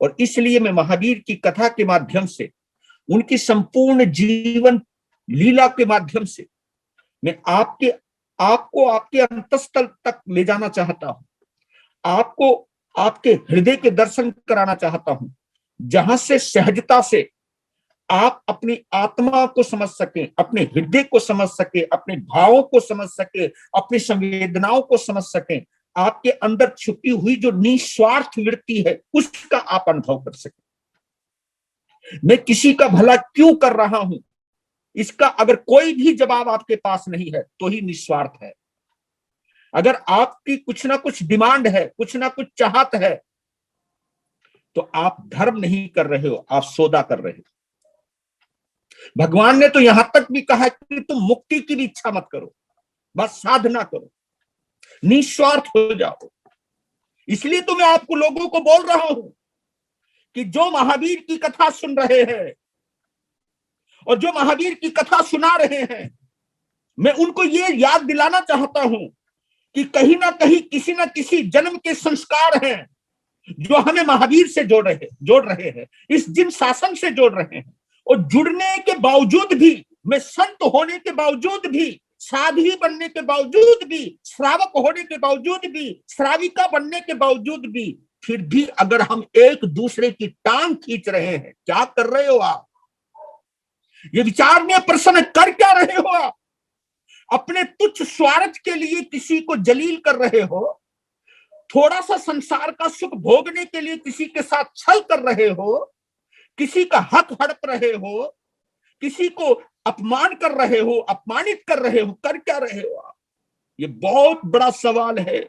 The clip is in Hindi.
और इसलिए मैं महावीर की कथा के माध्यम से, उनकी संपूर्ण जीवन लीला के माध्यम से मैं आपको आपके अंतस्थल तक ले जाना चाहता हूं, आपको आपके हृदय के दर्शन कराना चाहता हूं, जहां से सहजता से आप अपनी आत्मा को समझ सकें, अपने हृदय को समझ सके, अपने भावों को समझ सके, अपनी संवेदनाओं को समझ सकें, आपके अंदर छुपी हुई जो निस्वार्थ वृत्ति है उसका आप अनुभव कर सकें। मैं किसी का भला क्यों कर रहा हूं, इसका अगर कोई भी जवाब आपके पास नहीं है तो ही निस्वार्थ है। अगर आपकी कुछ ना कुछ डिमांड है, कुछ ना कुछ चाहत है, तो आप धर्म नहीं कर रहे हो, आप सौदा कर रहे हो। भगवान ने तो यहां तक भी कहा कि तुम मुक्ति की भी इच्छा मत करो, बस साधना करो, निस्वार्थ हो जाओ। इसलिए तो मैं आपको लोगों को बोल रहा हूं कि जो महावीर की कथा सुन रहे हैं और जो महावीर की कथा सुना रहे हैं, मैं उनको ये याद दिलाना चाहता हूं कि कहीं ना कहीं किसी ना किसी जन्म के संस्कार हैं जो हमें महावीर से जोड़ रहे हैं, इस जिन शासन से जोड़ रहे हैं। और जुड़ने के बावजूद भी, मैं संत होने के बावजूद भी, साध्वी बनने के बावजूद भी, श्रावक होने के बावजूद भी, श्राविका बनने के बावजूद भी, फिर भी अगर हम एक दूसरे की टांग खींच रहे हैं, क्या कर रहे हो आप? ये विचारने प्रश्न, कर क्या रहे हो आप? अपने तुच्छ स्वार्थ के लिए किसी को जलील कर रहे हो, थोड़ा सा संसार का सुख भोगने के लिए किसी के साथ छल कर रहे हो, किसी का हक हड़प रहे हो, किसी को अपमान कर रहे हो, अपमानित कर रहे हो, कर क्या रहे हो आप? ये बहुत बड़ा सवाल है।